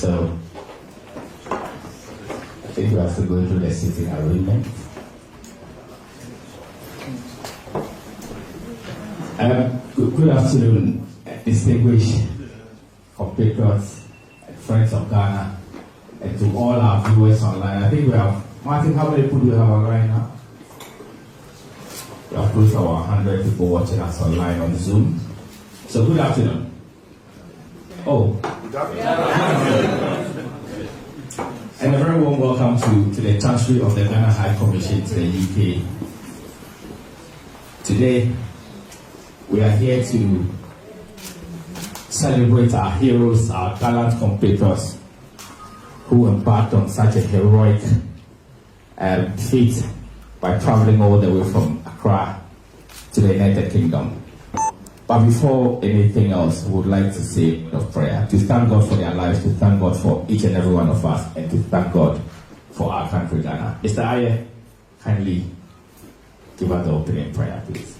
So I think we are still going through the sitting arrangement. Good afternoon, distinguished compatriots and friends of Ghana, and to all our viewers online. I think we have, Martin, how many people do we have online now? We have close to our 100 people watching us online on Zoom. So good afternoon. Oh. Good afternoon. And a very warm welcome to the Chancery of the Ghana High Commission to the UK. Today, we are here to celebrate our heroes, our gallant compatriots who embarked on such a heroic feat by traveling all the way from Accra to the United Kingdom. But before anything else, we would like to say a prayer, to thank God for their lives, to thank God for each and every one of us, and to thank God for our country, Ghana. Mr. Aye, kindly give us the opening prayer, please.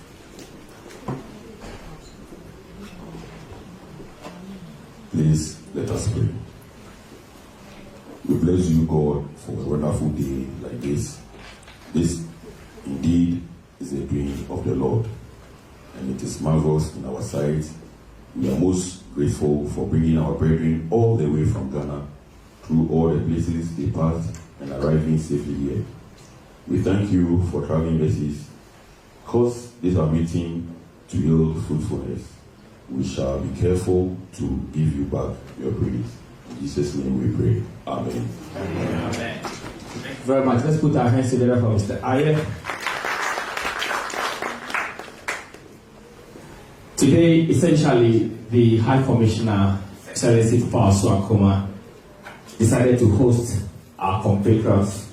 Please let us pray. We bless you, God, for a wonderful day like this. This indeed is a doing of the Lord, and it is marvelous in our sight. We are most grateful for bringing our brethren all the way from Ghana through all the places they passed and arriving safely here. We thank you for traveling mercies. Cause this our meeting to yield fruitfulness. We shall be careful to give you back your praise. In Jesus' name we pray. Amen. Amen. Thank you very much. Let's put our hands together for Mr. Aye. Today, essentially, the High Commissioner, Excellency Papa Akoma, decided to host our compatriots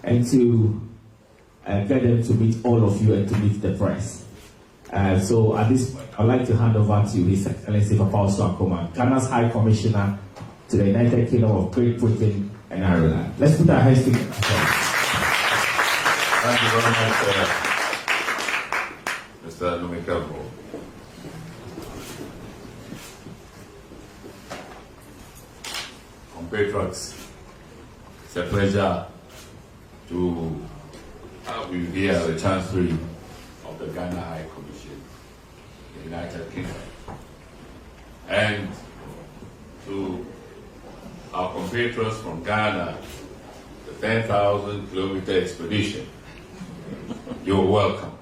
and to get them to meet all of you and to meet the press. So at this point, I'd like to hand over to His Excellency Papa Akoma, Ghana's High Commissioner to the United Kingdom of Great Britain and Ireland. Let's put our hands together. Thank you very much, Mr. Numikabo. Compatriots, it's a pleasure to have you here at the Chancery of the Ghana High Commission in the United Kingdom, and to our compatriots from Ghana, the 10,000 kilometer expedition. You're welcome.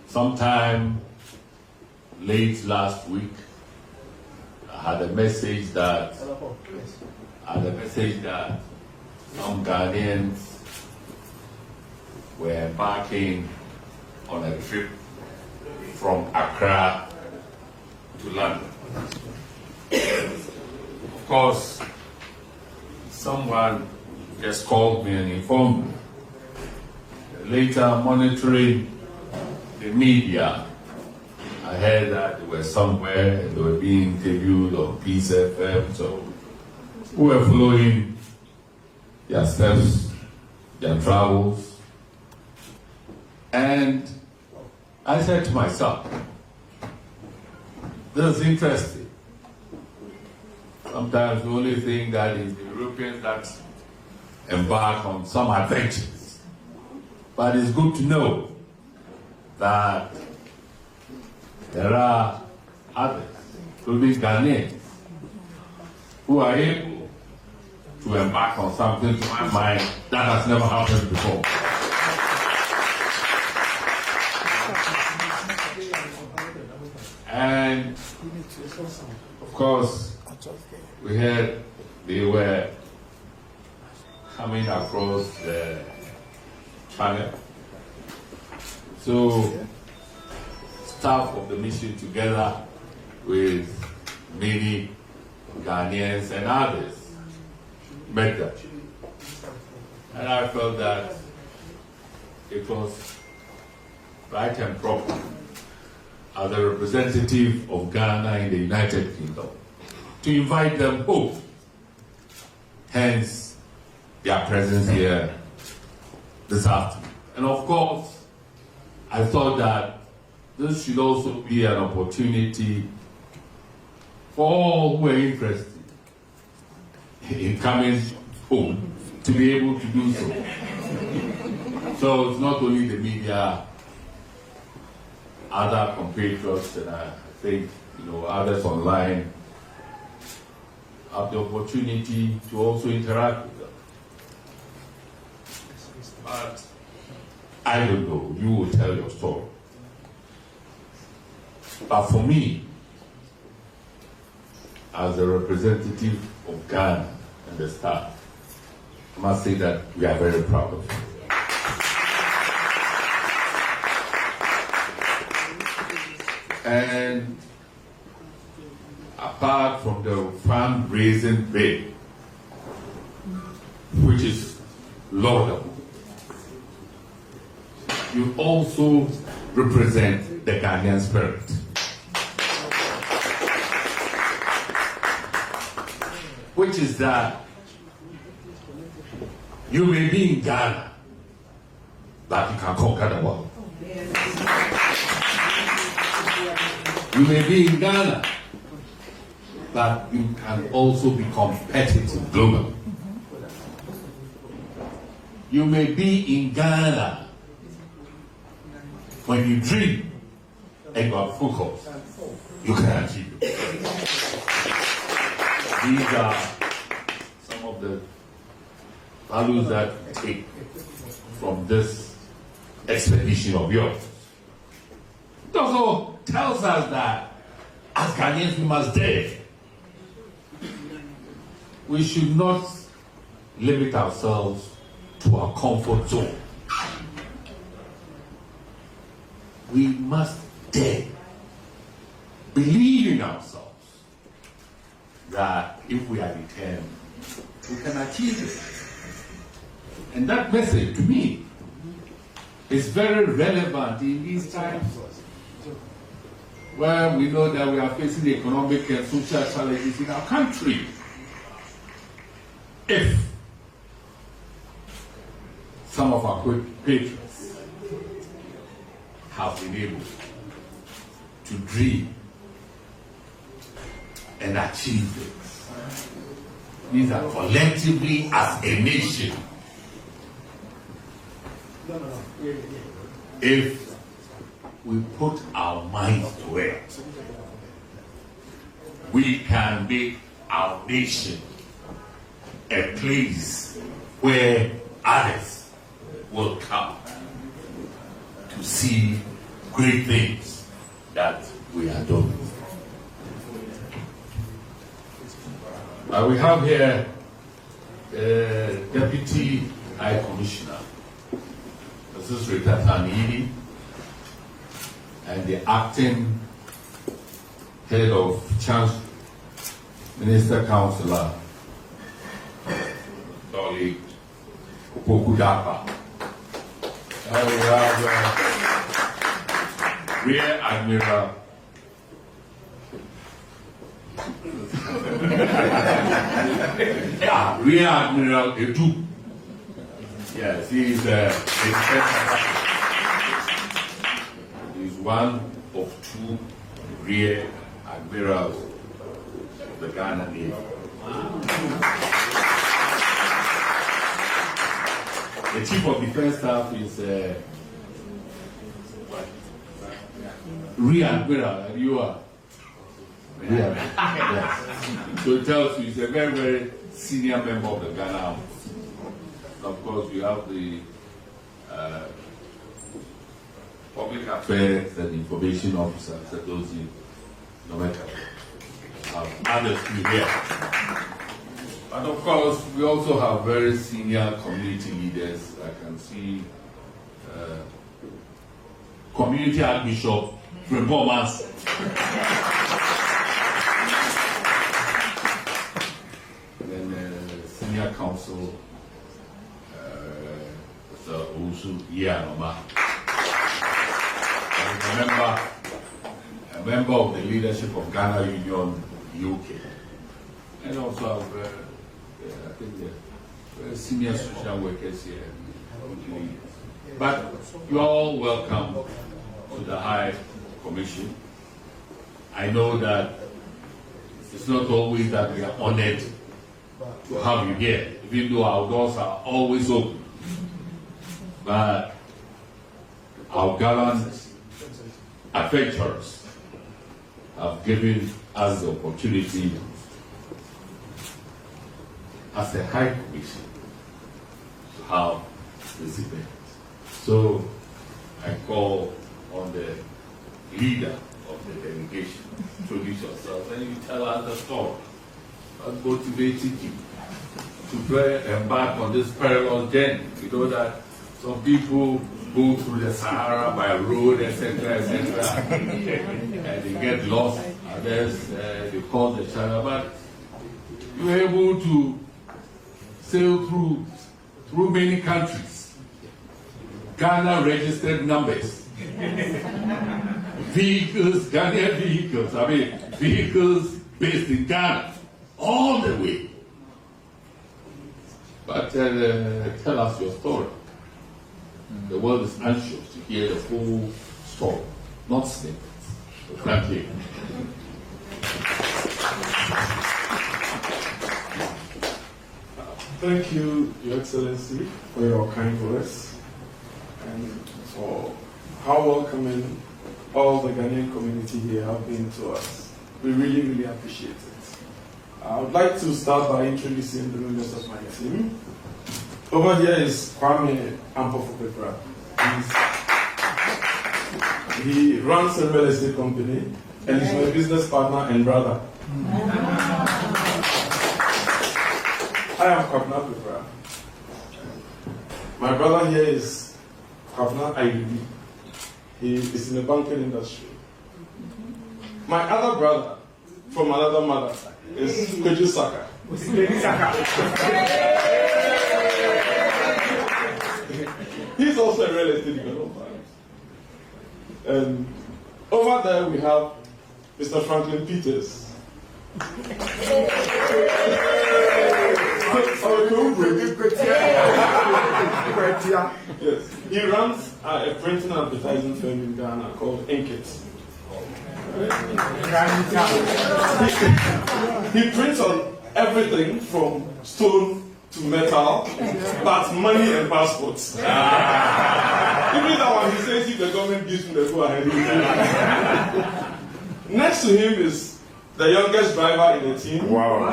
Sometime late last week, I had a message that some Ghanaians were embarking on a trip from Accra to London. Of course, someone just called me and informed me. Later, monitoring the media, I heard that they were somewhere and they were being interviewed on Peace FM, so we were following their steps, their travels, and I said to myself, this is interesting. Sometimes we only think that it's the Europeans that embark on some adventures. But it's good to know that there are others, including Ghanaians, who are able to embark on something, to my mind, that has never happened before. And of course, we heard they were coming across the channel. So, staff of the mission, together with many Ghanaians and others, met them. And I felt that it was right and proper, as a representative of Ghana in the United Kingdom, to invite them home. Hence, their presence here this afternoon. And of course, I thought that this should also be an opportunity for all who are interested in coming home to be able to do so. So it's not only the media, other compatriots, and I think others online have the opportunity to also interact with them. But I don't know, you will tell your story. But for me, as a representative of Ghana and the staff, I must say that we are very proud of you. And apart from the fundraising bit, which is laudable, you also represent the Ghanaian spirit. Which is that you may be in Ghana, but you can conquer the world. You may be in Ghana, but you can also be competitive globally. You may be in Ghana when you dream and you are focused, you can achieve it. These are some of the values that we take from this expedition of yours. It also tells us that as Ghanaians we must dare. We should not limit ourselves to our comfort zone. We must dare. Believe in ourselves that if we are determined, we can achieve it. And that message to me is very relevant in these times where we know that we are facing economic and social challenges in our country. If some of our patriots have been able to dream and achieve it, these are collectively as a nation. If we put our minds to it, we can make our nation a place where others will come to see great things that we are doing. We have here Deputy High Commissioner, this is Rita Tanini, and the acting head of Chance Minister Councillor, Dolly Pokudapa. And we have Rear Admiral Rear Admiral Edu. Yes, he's he's one of two Rear Admirals of the Ghana Navy. The Chief of Defense Staff is Rear Admiral, and you are. Yes. So it tells you he's a very, very senior member of the Ghana Army. Of course, you have the Public Affairs and Information Officer, Sadozi Nomeka. Others to here. And of course, we also have very senior community leaders. I can see Community Archbishop Reformers. And then Senior Council, Mr. Owusu Yanoma. And a member of the leadership of Ghana Union UK. And also I think the senior social workers here. But you're all welcome to the High Commission. I know that it's not always that we are honored to have you here, even though our doors are always open. But our gallant adventurers have given us the opportunity as a High Commission to have this event. So I call on the leader of the delegation to introduce yourself and you tell us the story that motivated you to embark on this perilous journey. You know that some people go through the Sahara by road, etc., and they get lost. Others, they cross the Channel, but you were able to sail through many countries. Ghana registered numbers, vehicles, Ghanaian vehicles, vehicles based in Ghana, all the way. But tell us your story. The world is anxious to hear the full story, not snippets. Thank you. Thank you, Your Excellency, for your kind words and for how welcoming all the Ghanaian community here have been to us. We really, really appreciate it. I would like to start by introducing the members of my team. Over here is Kwame Ampofo-Pepra. He runs a real estate company and is my business partner and brother. I am Kwabena Pepra. My brother here is Kwabena Ayubi. He is in the banking industry. My other brother from another mother is Koju Saka. He's also a real estate developer. And over there we have Mr. Franklin Peters. Yes, he runs a printing and advertising firm in Ghana called Inkit. He prints on everything from stone to metal, but money and passports. Even that one, he says if the government gives him the go ahead, he will. Next to him is the youngest driver in the team. Wow.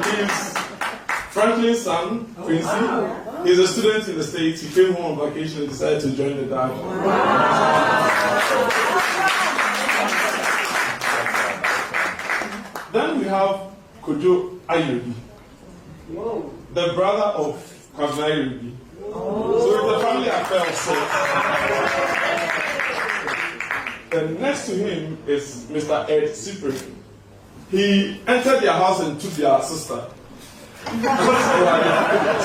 He's Franklin's son, Quincy. He's a student in the States. He came home on vacation and decided to join the dive. Then we have Kojo Ayubi, the brother of Kwabena Ayubi. So it's a family affair. Then next to him is Mr. Ed Cyprian. He entered their house and took their sister.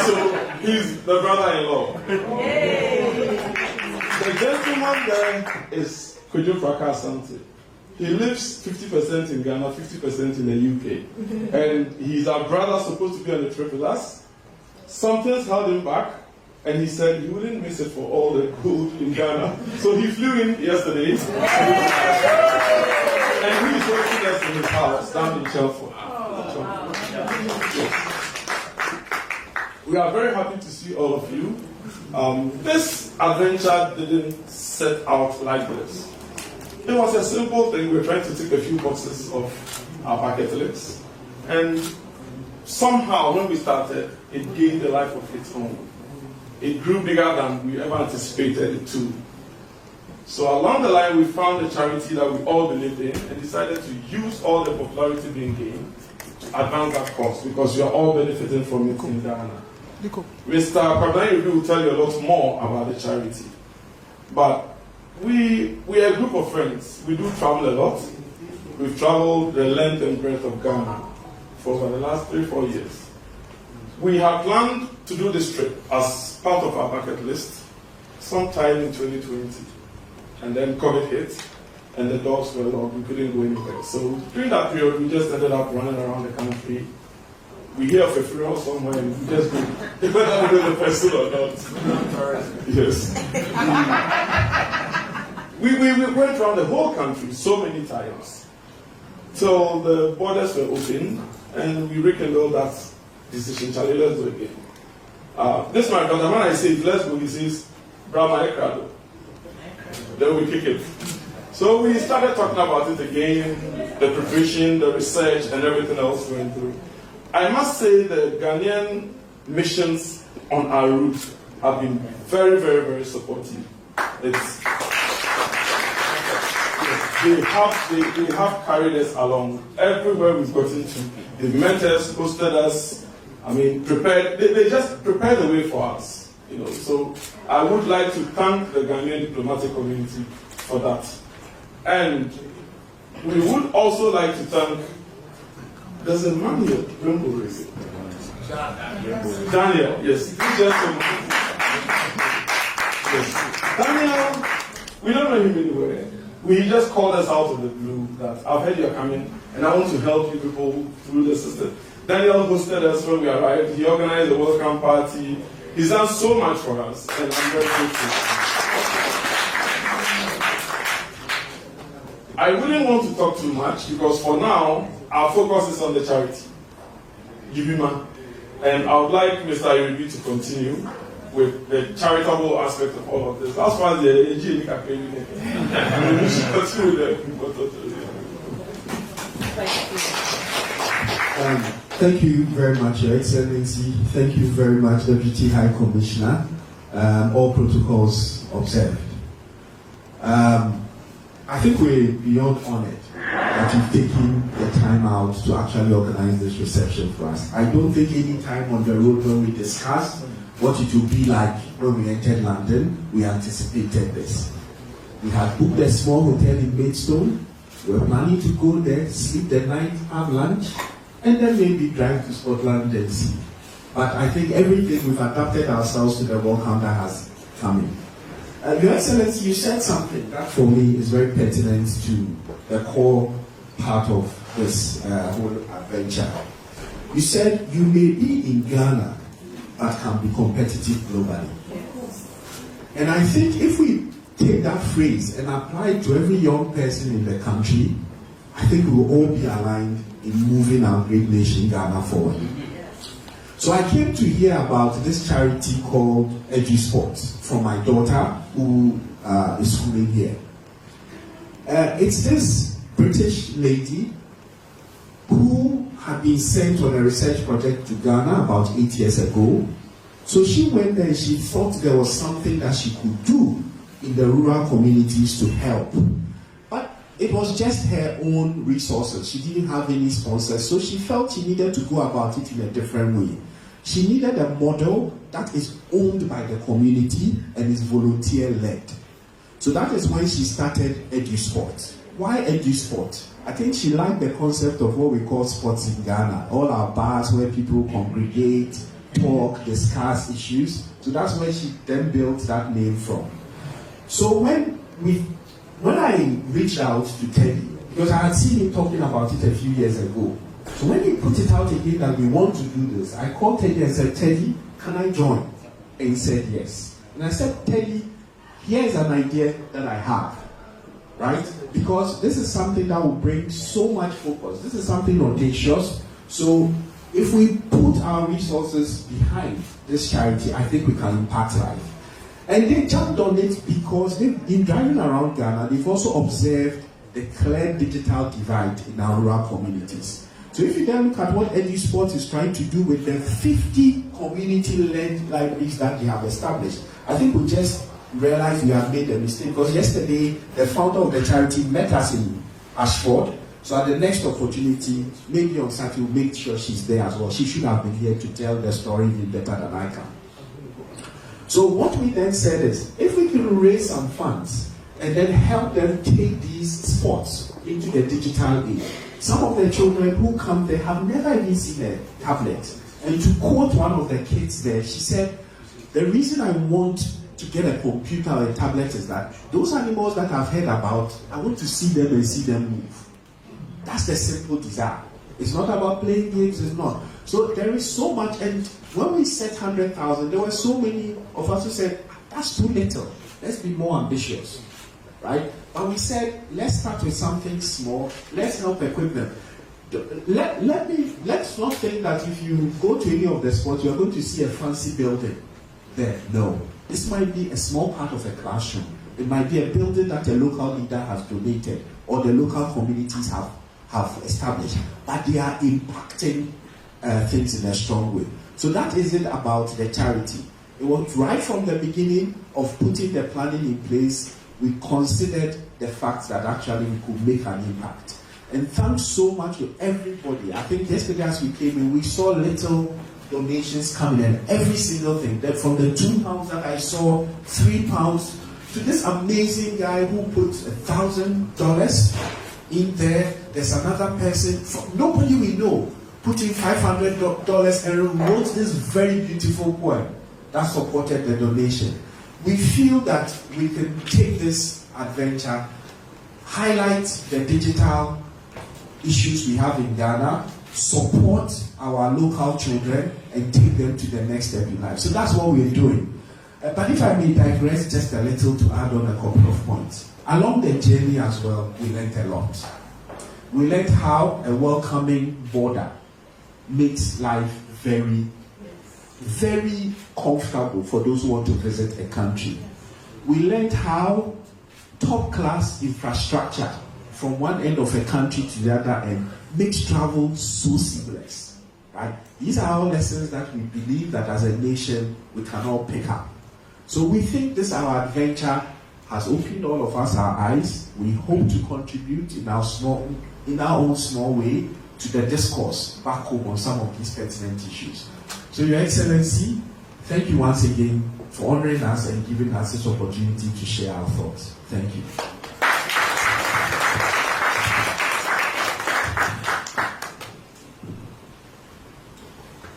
So he's the brother-in-law. The gentleman there is Kojo Fraka Asante. He lives 50% in Ghana, 50% in the UK. And he's our brother supposed to be on the trip with us. Something's held him back, and he said he wouldn't miss it for all the gold in Ghana. So he flew in yesterday. And he's working us in his house down in Chelford. We are very happy to see all of you. This adventure didn't set out like this. It was a simple thing. We were trying to tick a few boxes of our bucket list. And somehow, when we started, it gained a life of its own. It grew bigger than we ever anticipated it to. So along the line, we found a charity that we all believed in and decided to use all the popularity being gained to advance that cause, because we are all benefiting from it in Ghana. Mr. Kwabena will tell you a lot more about the charity. But we are a group of friends. We do travel a lot. We've traveled the length and breadth of Ghana for the last 3-4 years. We have planned to do this trip as part of our bucket list sometime in 2020. And then COVID hit, and the doors were locked. We couldn't go anywhere. So during that period, we just ended up running around the country. We hear of a funeral somewhere, and we just go, whether we know the person or not. Yes. We went around the whole country so many times. So the borders were open, and we rekindled that decision. Charlie, let's do it again. This my brother, when I say let's go, he says, Brahma Ekrado. Then we kick it. So we started talking about it again, the preparation, the research, and everything else we went through. I must say the Ghanaian missions on our route have been very, very, very supportive. They have carried us along everywhere we've gotten to. They've met us, hosted us. I mean, they just prepared the way for us. So I would like to thank the Ghanaian diplomatic community for that. And we would also like to thank, there's a man here, Daniel, yes. Yes. Daniel, we don't know him anywhere. He just called us out of the blue that I've heard you're coming and I want to help you people through the system. Daniel hosted us when we arrived. He organized a welcome party. He's done so much for us, and I'm very grateful. I wouldn't want to talk too much because for now, our focus is on the charity, Yubima. And I would like Mr. Iribi to continue with the charitable aspect of all of this. As far as the AG, we should continue with Thank you very much, Your Excellency. Thank you very much, Deputy High Commissioner. All protocols observed. I think we're beyond honored that you've taken the time out to actually organize this reception for us. I don't think any time on the road when we discussed what it would be like when we entered London, we anticipated this. We had booked a small hotel in Maidstone. We were planning to go there, sleep the night, have lunch, and then maybe drive to Scotland and see. But I think everything we've adapted ourselves to the welcome that has come in. Your Excellency, you said something that for me is very pertinent to the core part of this whole adventure. You said you may be in Ghana, but can be competitive globally. And I think if we take that phrase and apply it to every young person in the country, I think we will all be aligned in moving our great nation, Ghana, forward. So I came to hear about this charity called EduSport from my daughter who is schooling here. It's this British lady who had been sent on a research project to Ghana about 8 years ago. So she went there and she thought there was something that she could do in the rural communities to help. But it was just her own resources. She didn't have any sponsors, so she felt she needed to go about it in a different way. She needed a model that is owned by the community and is volunteer-led. So that is when she started EduSport. Why EduSport? I think she liked the concept of what we call sports in Ghana. All our bars where people congregate, talk, discuss issues. So that's where she then built that name from. So when I reached out to Teddy, because I had seen him talking about it a few years ago. So when he put it out again that we want to do this, I called Teddy and said, Teddy, can I join? And he said yes. And I said, Teddy, here's an idea that I have, right? Because this is something that will bring so much focus. This is something audacious. So if we put our resources behind this charity, I think we can impact life. And they jumped on it because they've been driving around Ghana. They've also observed the clear digital divide in our rural communities. So if you then look at what EduSport is trying to do with the 50 community-led libraries that they have established, I think we just realized we have made a mistake. Because yesterday, the founder of the charity met us in Ashford. So at the next opportunity, maybe on Saturday, we'll make sure she's there as well. She should have been here to tell the story even better than I can. So what we then said is, if we can raise some funds and then help them take these sports into the digital age. Some of the children who come there have never even seen a tablet. And to quote one of the kids there, she said, the reason I want to get a computer or a tablet is that those animals that I've heard about, I want to see them and see them move. That's the simple desire. It's not about playing games, it's not. So there is so much, and when we set 100,000, there were so many of us who said, that's too little. Let's be more ambitious, right? But we said, let's start with something small. Let's help equip them. let's not think that if you go to any of the spots, you're going to see a fancy building there. No. This might be a small part of a classroom. It might be a building that a local leader has donated or the local communities have established. But they are impacting things in a strong way. So that isn't about the charity. It was right from the beginning of putting the planning in place, we considered the fact that actually we could make an impact. And thanks so much to everybody. I think yesterday as we came in, we saw little donations coming in. Every single thing. That from the £2 that I saw, £3, to this amazing guy who put $1,000 in there. There's another person, nobody we know, putting $500 and wrote this very beautiful poem that supported the donation. We feel that we can take this adventure, highlight the digital issues we have in Ghana, support our local children, and take them to the next step in life. So that's what we're doing. But if I may digress just a little to add on a couple of points. Along the journey as well, we learned a lot. We learned how a welcoming border makes life very, very comfortable for those who want to visit a country. We learned how top-class infrastructure from one end of a country to the other end makes travel so seamless. Right? These are all lessons that we believe that as a nation we can all pick up. So we think this our adventure has opened all of us our eyes. We hope to contribute in our own small way to the discourse back home on some of these pertinent issues. So Your Excellency, thank you once again for honoring us and giving us this opportunity to share our thoughts. Thank you.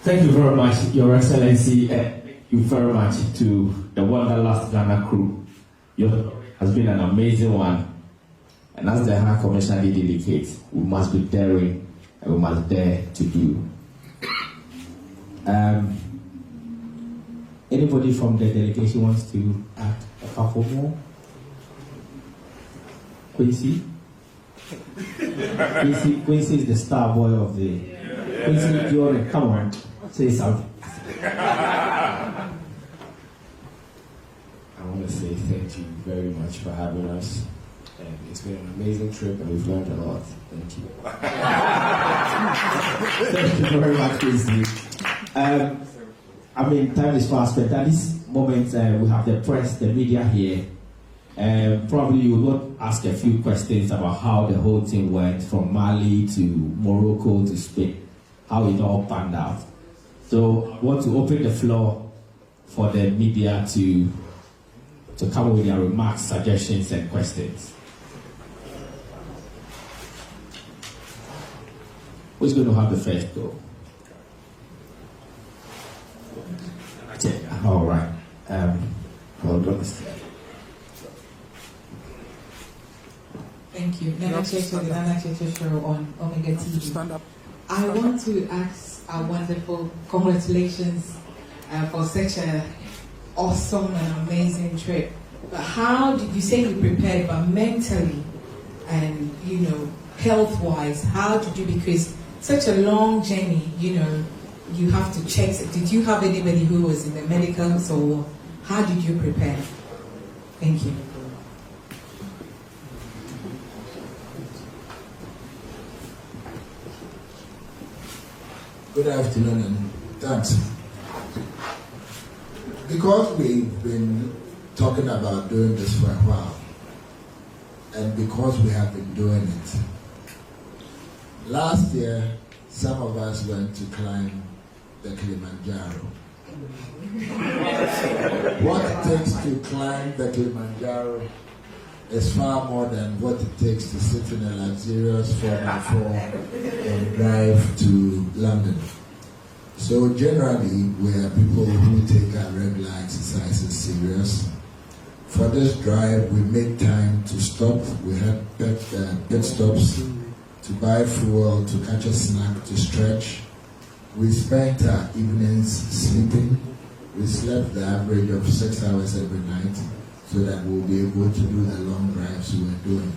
Thank you very much, Your Excellency. Thank you very much to the Wanderlust Ghana crew. Your story has been an amazing one. And as the High Commissioner did indicate, we must be daring and we must dare to do. Anybody from the delegation wants to add a couple more? Quincy? Quincy is the star boy of the... Quincy, you want to come on, say something. I want to say thank you very much for having us. And it's been an amazing trip and we've learned a lot. Thank you. Thank you very much, Quincy. Time is fast, but at this moment we have the press, the media here. Probably you will ask a few questions about how the whole thing went from Mali to Morocco to Spain, how it all panned out. So I want to open the floor for the media to come with their remarks, suggestions, and questions. Who's going to have the first go? Okay, all right. Hold on a second. Thank you. Nana Checho, the Nana Checho show on Omega TV. Stand up. I want to ask our wonderful congratulations for such an awesome and amazing trip. But how did you say you prepared, but mentally and health-wise, how did you? Because such a long journey, you have to check. Did you have anybody who was in the medicals, or how did you prepare? Thank you. Good afternoon and thanks. Because we've been talking about doing this for a while, and because we have been doing it, last year some of us went to climb the Kilimanjaro. What it takes to climb the Kilimanjaro is far more than what it takes to sit in a luxurious 4x4 and drive to London. So generally, we are people who take our regular exercises serious. For this drive, we made time to stop. We had pit stops to buy fuel, to catch a snack, to stretch. We spent our evenings sleeping. We slept the average of 6 hours every night, so that we'll be able to do the long drives we were doing.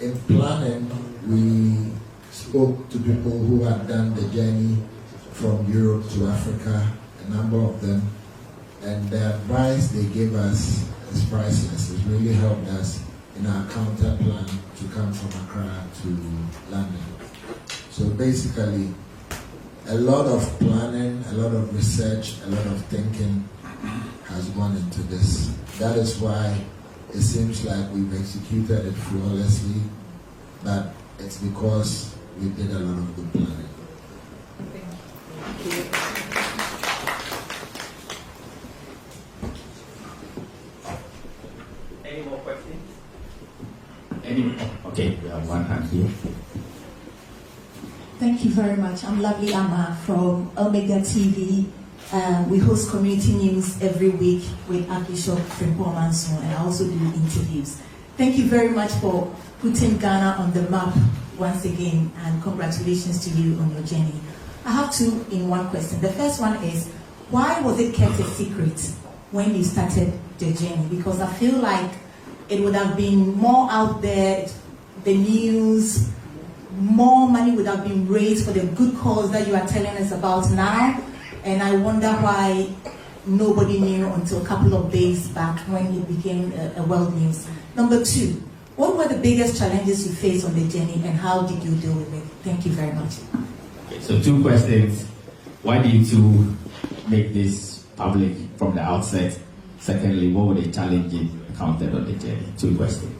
In planning, we spoke to people who had done the journey from Europe to Africa, a number of them, and the advice they gave us is priceless. It really helped us in our counter plan to come from Accra to London. So basically, a lot of planning, a lot of research, a lot of thinking has gone into this. That is why it seems like we've executed it flawlessly, but it's because we did a lot of good planning. Thank you. Any more questions? Okay, we have one hand here. Thank you very much. I'm Lovely Amma from Omega TV. We host community news every week with Archbishop Frimpong Manso, and I also do interviews. Thank you very much for putting Ghana on the map once again, and congratulations to you on your journey. I have two in one question. The first one is, why was it kept a secret when you started the journey? Because I feel like it would have been more out there, the news, more money would have been raised for the good cause that you are telling us about now. And I wonder why nobody knew until a couple of days back when it became a world news. Number two, what were the biggest challenges you faced on the journey, and how did you deal with it? Thank you very much. Okay, so two questions. Why did you make this public from the outset? Secondly, what were the challenges encountered on the journey? Two questions.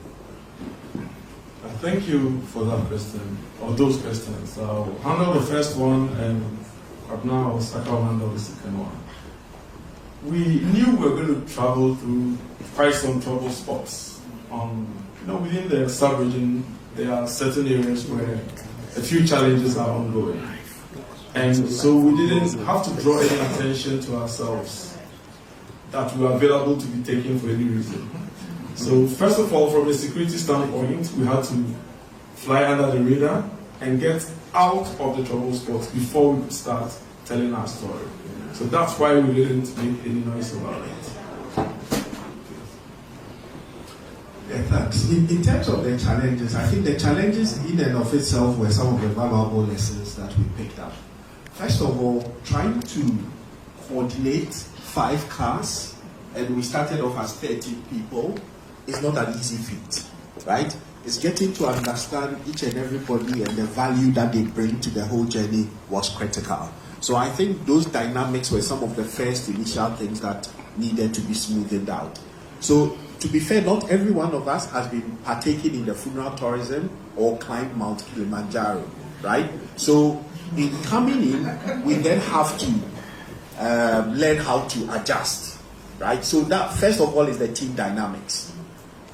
Thank you for that question, or those questions. I'll handle the first one, and now I'll handle the second one. We knew we were going to travel through quite some trouble spots. Within the sub-region, there are certain areas where a few challenges are ongoing. And so we didn't have to draw any attention to ourselves that we were available to be taken for any reason. So first of all, from a security standpoint, we had to fly under the radar and get out of the trouble spots before we could start telling our story. So that's why we didn't make any noise about it. Yeah, thanks. In terms of the challenges, I think the challenges in and of itself were some of the valuable lessons that we picked up. First of all, trying to coordinate 5 cars, and we started off as 13 people, is not an easy feat, right? It's getting to understand each and everybody and the value that they bring to the whole journey was critical. So I think those dynamics were some of the first initial things that needed to be smoothed out. So to be fair, not every one of us has been partaking in the funeral tourism or climbed Mount Kilimanjaro, right? So in coming in, we then have to learn how to adjust, right? So that first of all is the team dynamics.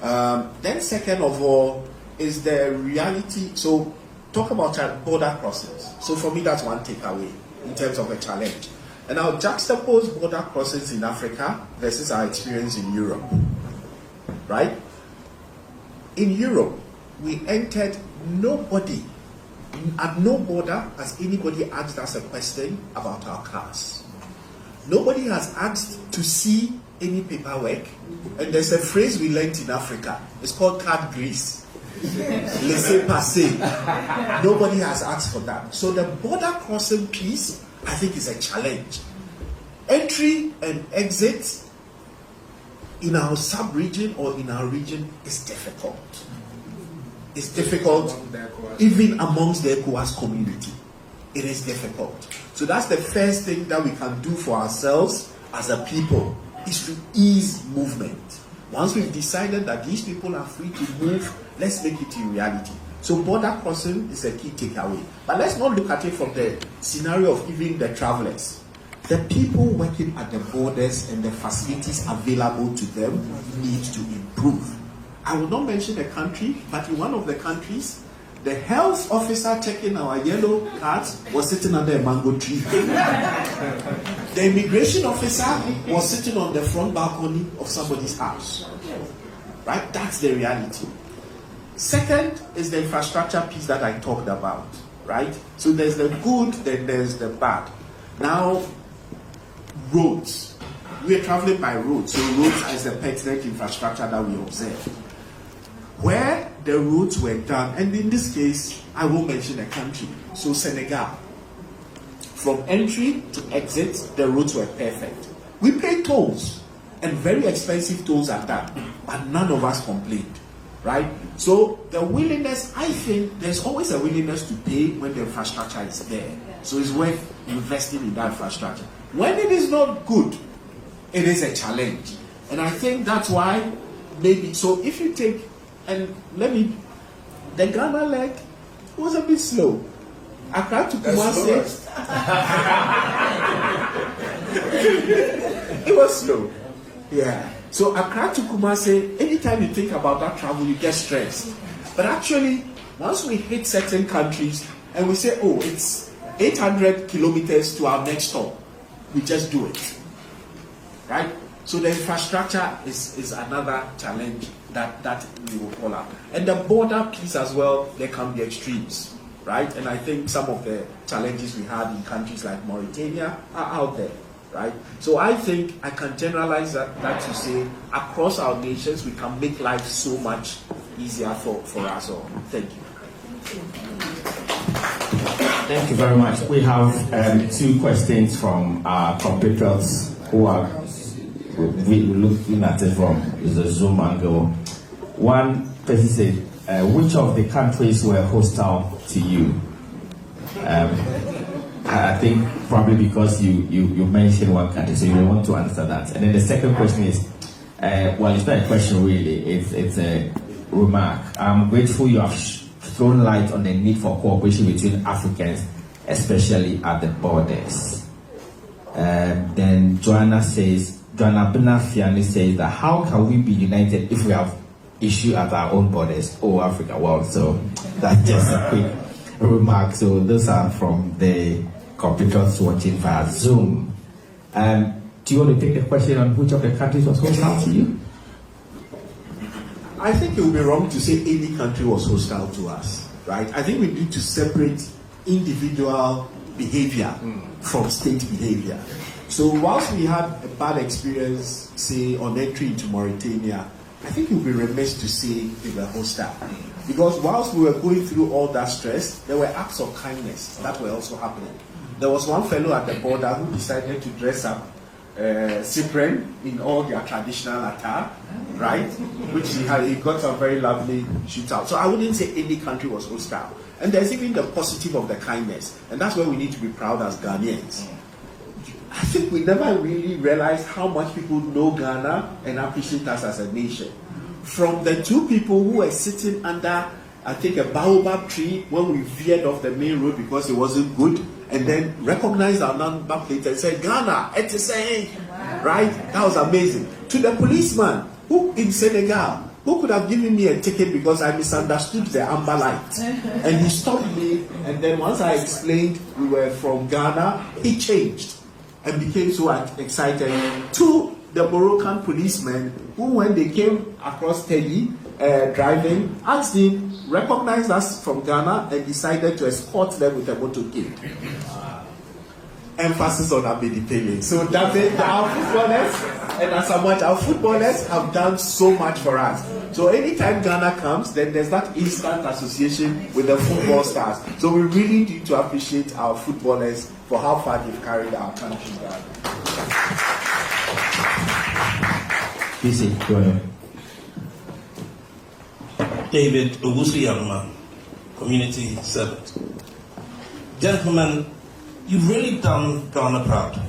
Then second of all is the reality. So talk about border crossings. So for me, that's one takeaway in terms of a challenge. And I'll juxtapose border crossings in Africa versus our experience in Europe, right? In Europe, we entered, at no border has anybody asked us a question about our cars. Nobody has asked to see any paperwork. And there's a phrase we learned in Africa. It's called card grease. Laissez-passer. Nobody has asked for that. So the border crossing piece, I think, is a challenge. Entry and exit in our sub-region or in our region is difficult. It's difficult even amongst the ECOWAS community. It is difficult. So that's the first thing that we can do for ourselves as a people, is to ease movement. Once we've decided that these people are free to move, let's make it a reality. So border crossing is a key takeaway. But let's not look at it from the scenario of even the travelers. The people working at the borders and the facilities available to them need to improve. I will not mention a country, but in one of the countries, the health officer checking our yellow cards was sitting under a mango tree. The immigration officer was sitting on the front balcony of somebody's house. Right? That's the reality. Second is the infrastructure piece that I talked about. Right? So there's the good, then there's the bad. Now, roads. We are traveling by road, so roads is the pertinent infrastructure that we observe. Where the roads were done, and in this case, I won't mention a country. So Senegal, from entry to exit, the roads were perfect. We paid tolls, and very expensive tolls at that, but none of us complained, right? So the willingness, I think there's always a willingness to pay when the infrastructure is there. So it's worth investing in that infrastructure. When it is not good, it is a challenge. And I think that's why maybe, so if you take, and the Ghana leg was a bit slow. Accra to Kumasi, it was slow. Yeah. So Accra to Kumasi, anytime you think about that travel, you get stressed. But actually, once we hit certain countries and we say, oh, it's 800 kilometers to our next stop, we just do it. Right? So the infrastructure is another challenge that we will call out. And the border piece as well, there can be extremes. Right? And I think some of the challenges we had in countries like Mauritania are out there. Right? So I think I can generalize that to say across our nations we can make life so much easier for us all. Thank you. Thank you very much. We have 2 questions from our compatriots who are looking at it from the Zoom angle. One person said, which of the countries were hostile to you? I think probably because you mentioned one country, so you want to answer that. And then the second question is, well, it's not a question really, it's a remark. I'm grateful you have thrown light on the need for cooperation between Africans, especially at the borders. Then Joanna Benafiani says that how can we be united if we have issue at our own borders? Oh, Africa, well, so that's just a quick remark. So those are from the computers watching via Zoom. Do you want to take the question on which of the countries was hostile to you? I think it would be wrong to say any country was hostile to us, right? I think we need to separate individual behavior from state behavior. So whilst we had a bad experience, say, on entry into Mauritania, I think it would be remiss to say they were hostile. Because whilst we were going through all that stress, there were acts of kindness that were also happening. There was one fellow at the border who decided to dress up Cyprian in all their traditional attire, right? Which he got a very lovely shootout. So I wouldn't say any country was hostile. And there's even the positive of the kindness. And that's where we need to be proud as Ghanaians. I think we never really realized how much people know Ghana and appreciate us as a nation. From the 2 people who were sitting under, I think, a baobab tree when we veered off the main road because it wasn't good, and then recognized our number plate and said, Ghana, ETSA, right? That was amazing. To the policeman who in Senegal, who could have given me a ticket because I misunderstood the amber light. And he stopped me, and then once I explained we were from Ghana, he changed and became so excited. To the Moroccan policemen who, when they came across Teddy driving, asked him, recognized us from Ghana, and decided to escort them with a motorcade. Emphasis on Abedi. So that's it. Our footballers and Asamoah, our footballers have done so much for us. So anytime Ghana comes, then there's that instant association with the football stars. So we really need to appreciate our footballers for how far they've carried our country down. Easy, go ahead. David Owusu Yangma, community servant. Gentlemen, you've really done Ghana proud.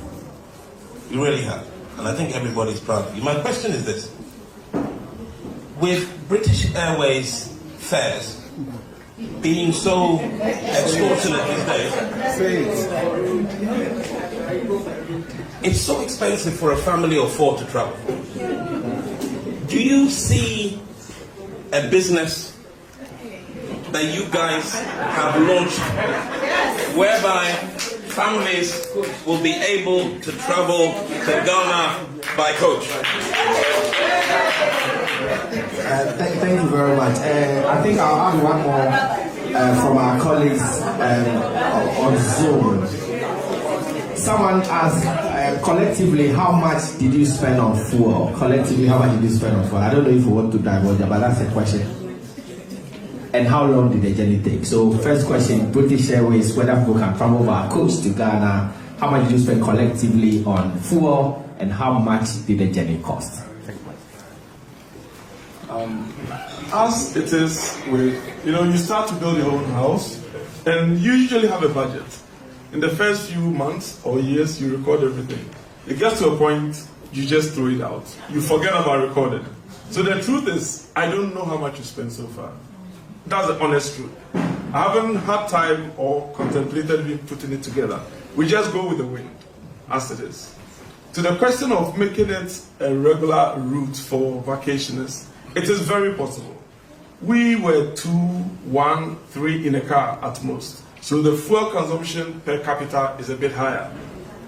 You really have. And I think everybody's proud of you. My question is this. With British Airways fares being so extortionate these days, it's so expensive for a family of 4 to travel. Do you see a business that you guys have launched whereby families will be able to travel to Ghana by coach? Thank you very much. I think I'll add one more from our colleagues on Zoom. Someone asked, collectively, how much did you spend on fuel? Collectively, how much did you spend on fuel? I don't know if you want to divulge, but that's a question. And how long did the journey take? So first question, British Airways, whether people can travel by coach to Ghana, how much did you spend collectively on fuel, and how much did the journey cost? As it is with, you start to build your own house, and you usually have a budget. In the first few months or years, you record everything. It gets to a point, you just throw it out. You forget about recording. So the truth is, I don't know how much you spent so far. That's the honest truth. I haven't had time or contemplated me putting it together. We just go with the wind, as it is. To the question of making it a regular route for vacationers, it is very possible. We were 2, 1, 3 in a car at most. So the fuel consumption per capita is a bit higher.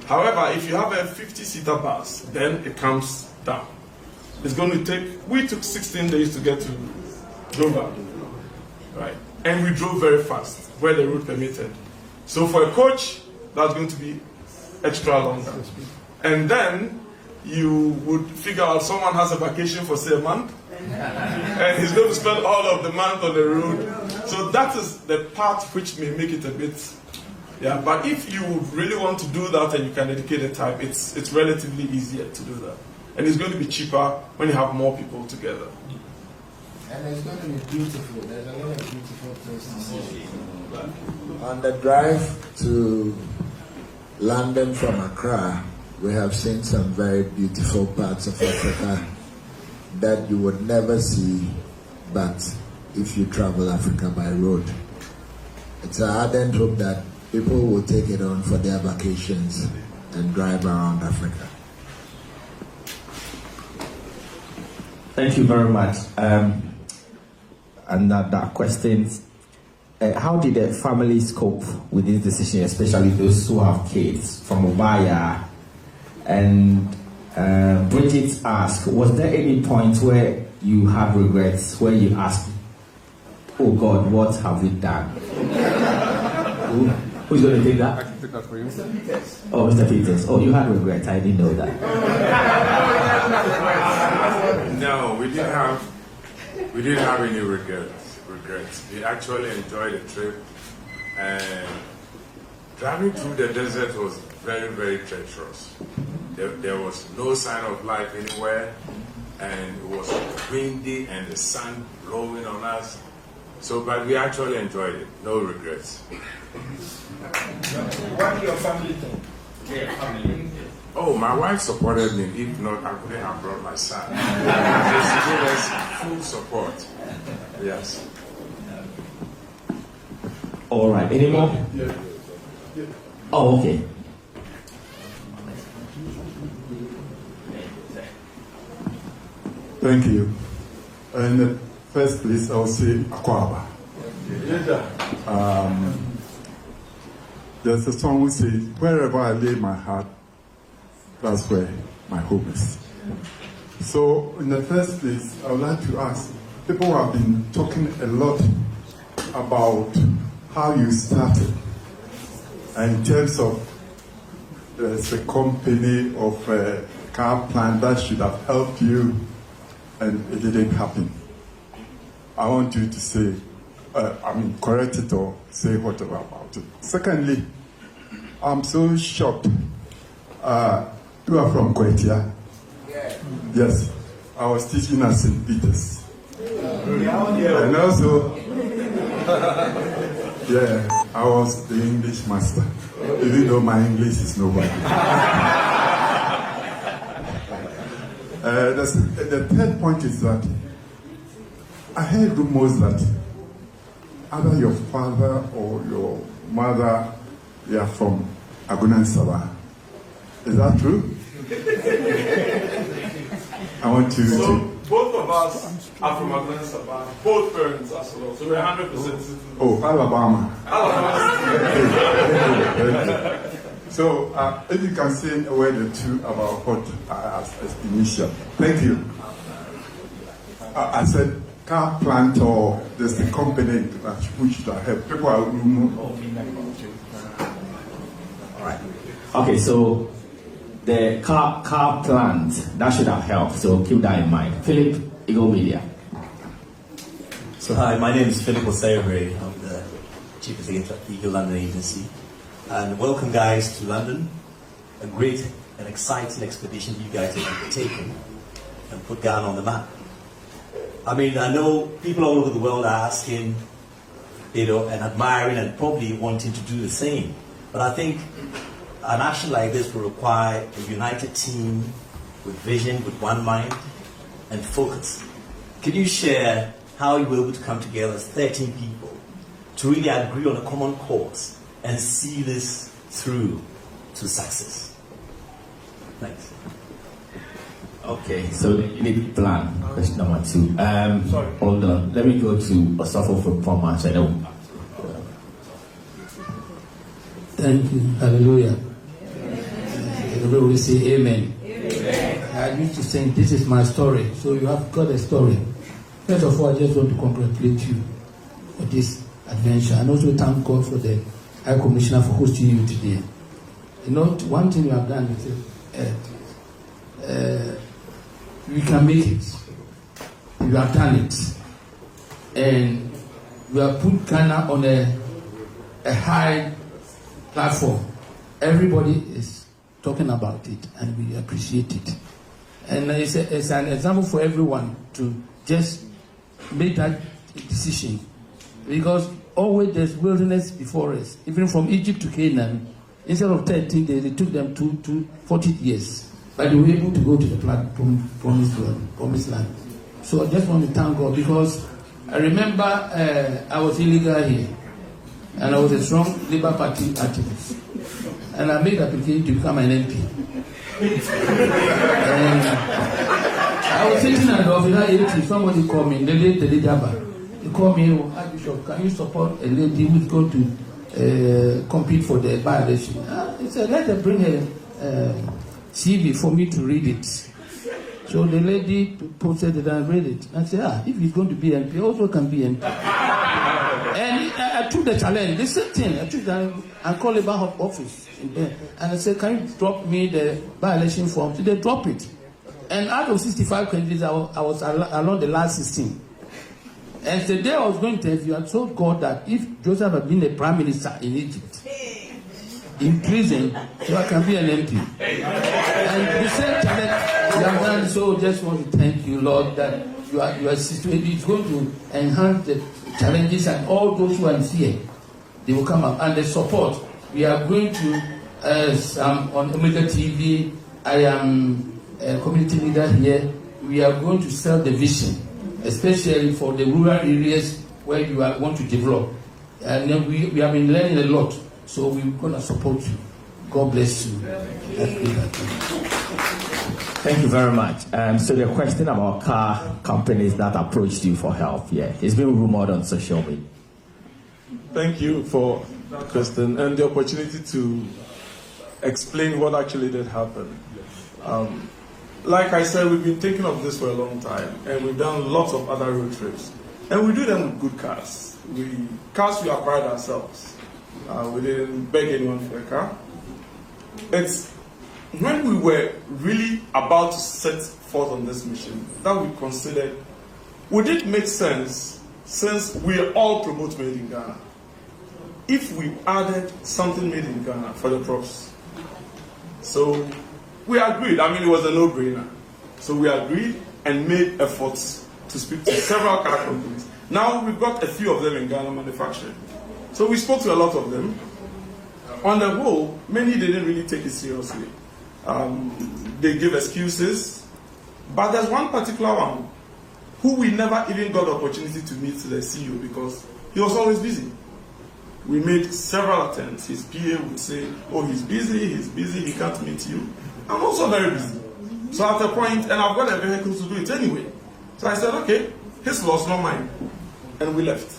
However, if you have a 50-seater bus, then it comes down. It's going to take, we took 16 days to get to Dover, right? And we drove very fast, where the route permitted. So for a coach, that's going to be extra longer. And then you would figure out someone has a vacation for, say, a month, and he's going to spend all of the month on the road. So that is the part which may make it a bit, yeah. But if you really want to do that and you can dedicate the time, it's relatively easier to do that. And it's going to be cheaper when you have more people together. And it's going to be beautiful. There's a lot of beautiful places to see. On the drive to London from Accra, we have seen some very beautiful parts of Africa that you would never see but if you travel Africa by road. It's an ardent hope that people will take it on for their vacations and drive around Africa. Thank you very much. Another question. How did the families cope with this decision, especially those who have kids from Obaya? And Bridget asked, was there any point where you had regrets, where you asked, oh God, what have we done? Who's going to take that? I can take that for you. Mr. Peters. Oh, Mr. Peters. Oh, you had regrets. I didn't know that. No, we didn't have any regrets. We actually enjoyed the trip, and driving through the desert was very, very treacherous. There was no sign of life anywhere, and it was windy and the sun blowing on us. So, but we actually enjoyed it. No regrets. What did your family think? Yeah, family. Oh, my wife supported me. If not, I couldn't have brought my son. She gave us full support. Yes. All right. Any more? Yeah. Oh, okay. Thank you. In the first place, I will say Akwaba. There's a song which says, wherever I lay my heart, that's where my home is. So, in the first place, I would like to ask, people have been talking a lot about how you started. And in terms of there's a company of a car plant that should have helped you, and it didn't happen. I want you to say, correct it or say whatever about it. Secondly, I'm so shocked. You are from Kwetia? Yeah. Yes. I was teaching at St. Peter's. And also, yeah, I was the English master, even though my English is nobody. The third point is that I heard rumors that either your father or your mother, they are from Agunan Sabah. Is that true? I want to. So both of us are from Agunan Sabah, both parents as well. So we're 100% citizens. Oh, Alabama. So, if you can say a word or two about what I asked as initial. Thank you. I said car plant or there's a company which should help. People are all right. Okay, so the car plant that should have helped. So keep that in mind. Philip, Eagle Media. So hi, my name is Philip Osayre. I'm the Chief Executive at the Eagle London Agency. And welcome guys to London. A great and exciting expedition you guys have undertaken and put Ghana on the map. I mean, I know people all over the world are asking, and admiring and probably wanting to do the same. But I think an action like this will require a united team with vision, with one mind and focus. Can you share how you were able to come together as 13 people to really agree on a common cause and see this through to success? Thanks. Okay, so you need a plan. Question number 2. Hold on. Let me go to Osafo from Format. Thank you. Hallelujah. Everybody say amen. I used to say, this is my story. So you have got a story. First of all, I just want to congratulate you for this adventure. And also thank God for the High Commissioner for hosting you today. You know, one thing you have done is we can make it. You have done it. And you have put Ghana on a high platform. Everybody is talking about it, and we appreciate it. And it's an example for everyone to just make that decision. Because always there's wilderness before us. Even from Egypt to Canaan, instead of 13 days, it took them 40 years. But they were able to go to the promised land. So I just want to thank God, because I remember I was illegal here. And I was a strong Labour Party activist. And I made application to become an MP. And I was sitting at the office, 80, somebody called me, the late Jabba. He called me, Archbishop, can you support a lady who's going to compete for the by-election? He said, let her bring a CV for me to read it. So the lady posted it and read it. And I said, if he's going to be MP, also can be MP. And I took the challenge, the same thing. I took that and called the bar office in there. And I said, can you drop me the by-election form? So they drop it. And out of 65 candidates, I was along the last 16. And the day I was going to interview, I told God that if Joseph had been the prime minister in Egypt, in prison, so I can be an MP. And the same challenge you have done. So just want to thank you, Lord, that you are situated. It's going to enhance the challenges, and all those who are in fear, they will come up. And the support, we are going to, as on Omega TV, I am a community leader here. We are going to sell the vision, especially for the rural areas where you want to develop. And then we have been learning a lot, so we're going to support you. God bless you. Thank you very much. So the question about car companies that approached you for help, it's been rumored on social media. Thank you for that question and the opportunity to explain what actually did happen. Like I said, we've been thinking of this for a long time, and we've done lots of other road trips. And we do them with good cars. Cars we acquired ourselves. We didn't beg anyone for a car. It's when we were really about to set forth on this mission that we considered, would it make sense, since we all promote made in Ghana, if we added something made in Ghana for the props? So we agreed. I mean, it was a no-brainer. So we agreed and made efforts to speak to several car companies. Now we've got a few of them in Ghana manufacturing. So we spoke to a lot of them. On the whole, many didn't really take it seriously. They give excuses. But there's one particular one who we never even got the opportunity to meet the CEO because he was always busy. We made several attempts. His PA would say, oh, he's busy, he can't meet you. I'm also very busy. So at a point, and I've got a vehicle to do it anyway. So I said, okay, his loss, not mine. And we left.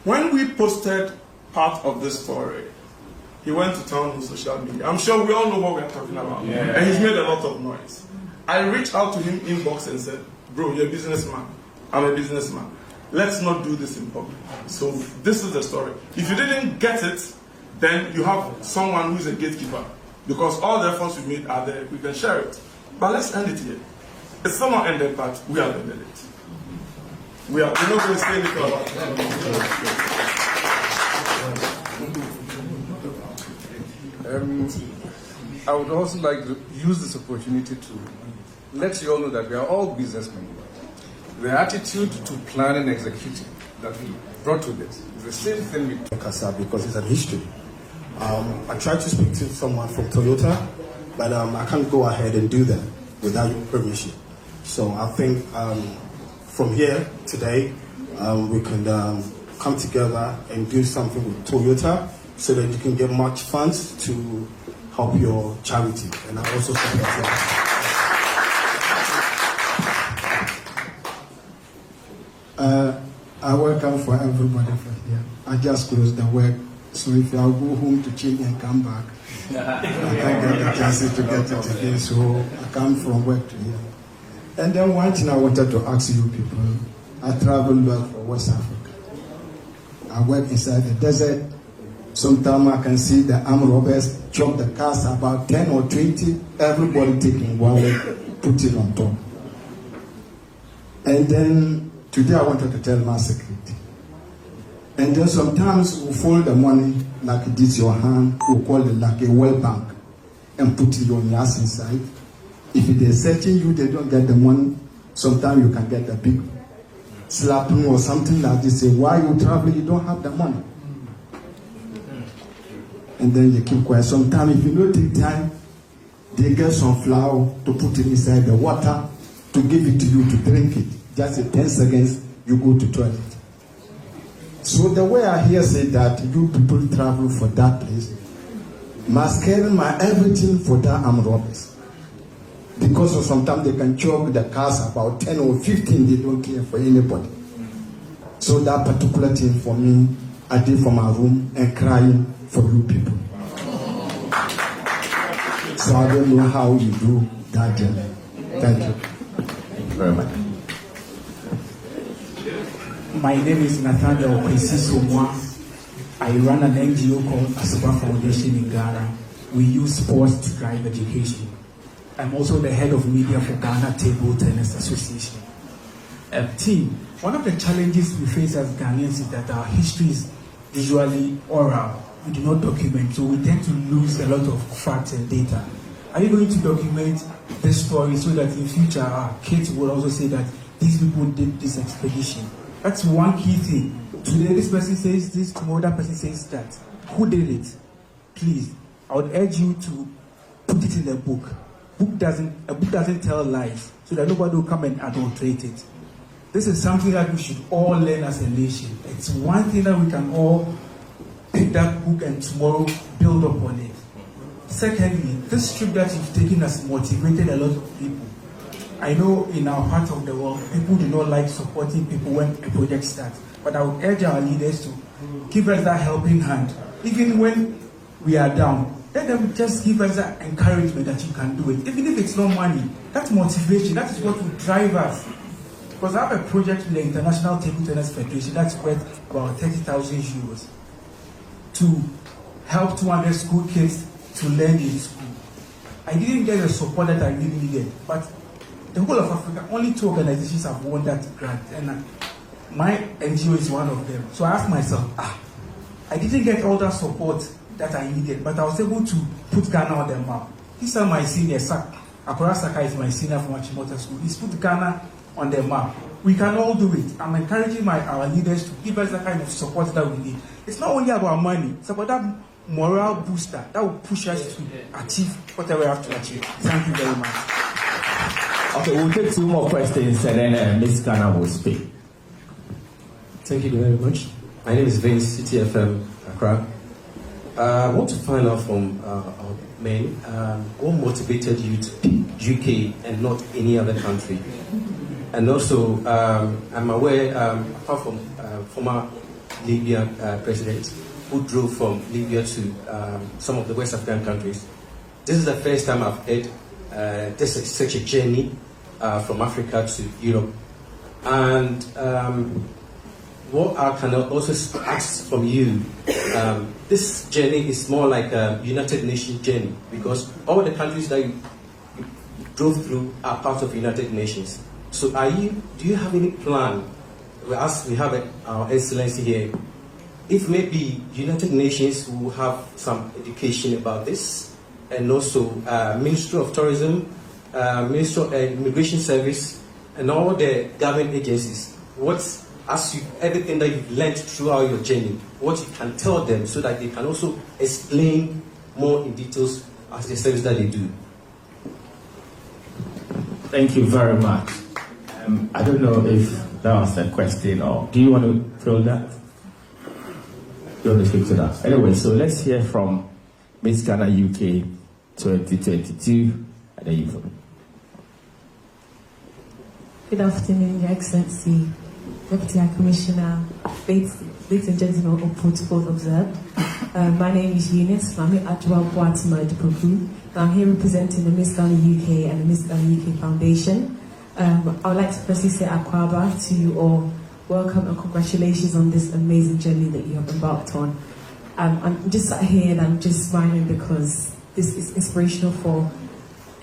When we posted part of this story, he went to town on social media. I'm sure we all know what we're talking about. Yeah. And he's made a lot of noise. I reached out to him inbox and said, bro, you're a businessman. I'm a businessman. Let's not do this in public. So this is the story. If you didn't get it, then you have someone who's a gatekeeper. Because all the efforts we made are there, we can share it. But let's end it here. It's still not ended, but we have ended it. we're not going to say anything about it. I would also like to use this opportunity to let you all know that we are all businessmen. The attitude to plan and executing that we brought to this is the same thing with Kasa because it's an history. I tried to speak to someone from Toyota, but I can't go ahead and do that without your permission. So I think from here today, we can come together and do something with Toyota so that you can get much funds to help your charity. And I also support that. I welcome for everybody from here. I just closed the work, so if I'll go home to change and come back, I can't get the chances to get it today, so I come from work to here. And then one thing I wanted to ask you people, I travel back from West Africa. I work inside the desert. Sometimes I can see the armed robbers chop the cars about 10 or 20, everybody taking one way, put it on top. And then today I wanted to tell my secret. And then sometimes we fold the money like this, your hand, we call it like a well bank, and put your ass inside. If they're searching you, they don't get the money. Sometimes you can get a big slapping or something like this. Say, why you travel? You don't have the money. And then you keep quiet. Sometimes if you don't take time, they get some flour to put it inside the water to give it to you to drink it. Just in 10 seconds, you go to toilet. So the way I hear say that you people travel for that place, must carry my everything for that armed robbers. Because of sometimes they can chop the cars about 10 or 15, they don't care for anybody. So that particular thing for me, I did for my room and crying for you people. So I don't know how you do that journey. Thank you. Thank you very much. My name is Nathaniel Kwesi-Somwa. I run an NGO called Asuba Foundation in Ghana. We use sports to drive education. I'm also the head of media for Ghana Table Tennis Association. Team, one of the challenges we face as Ghanaians is that our history is usually oral. We do not document, so we tend to lose a lot of facts and data. Are you going to document this story so that in future our kids will also say that these people did this expedition? That's one key thing. Today this person says this, tomorrow that person says that. Who did it? Please, I would urge you to put it in a book. A book doesn't tell lies, so that nobody will come and adulterate it. This is something that we should all learn as a nation. It's one thing that we can all pick that book and tomorrow build upon it. Secondly, this trip that you've taken has motivated a lot of people. I know in our part of the world, people do not like supporting people when a project starts. But I would urge our leaders to give us that helping hand. Even when we are down, let them just give us that encouragement that you can do it. Even if it's not money, that's motivation. That is what will drive us. Because I have a project with the International Table Tennis Federation that's worth about 30,000 euros to help 200 school kids to learn in school. I didn't get the support that I really needed, but the whole of Africa, only 2 organizations have won that grant, and my NGO is one of them. So I asked myself, I didn't get all that support that I needed, but I was able to put Ghana on the map. These are my seniors. Akora Saka is my senior from Achimota School. He's put Ghana on the map. We can all do it. I'm encouraging our leaders to give us the kind of support that we need. It's not only about money, it's about that morale booster that will push us to achieve whatever we have to achieve. Thank you very much. Okay, we'll take 2 more questions and then Ms. Ghana will speak. Thank you very much. My name is Vince, CTFM Accra. I want to find out from our men what motivated you to pick UK and not any other country. And also, I'm aware, apart from former Libyan president who drove from Libya to some of the West African countries, this is the first time I've heard this is such a journey from Africa to Europe. And what I can also ask from you, this journey is more like a United Nations journey, because all the countries that you drove through are part of United Nations. So do you have any plan as we have our excellency here, if maybe United Nations will have some education about this, and also Ministry of Tourism, Ministry of Immigration Service, and all the government agencies, everything that you've learned throughout your journey, what you can tell them so that they can also explain more in details as the service that they do. Thank you very much. I don't know if that was a question, or do you want to fill that? You want to speak to that? Anyway, so let's hear from Miss Ghana UK 2022, and then you follow. Good afternoon, Your Excellency, Deputy High Commissioner, ladies and gentlemen, all protocols observed. My name is Eunice Mami Adwa Boatima Dupoku. I'm here representing the Miss Ghana UK and the Miss Ghana UK Foundation. I would like to firstly say Akwaba to you all. Welcome and congratulations on this amazing journey that you have embarked on. I'm just sat here and I'm just smiling because this is inspirational for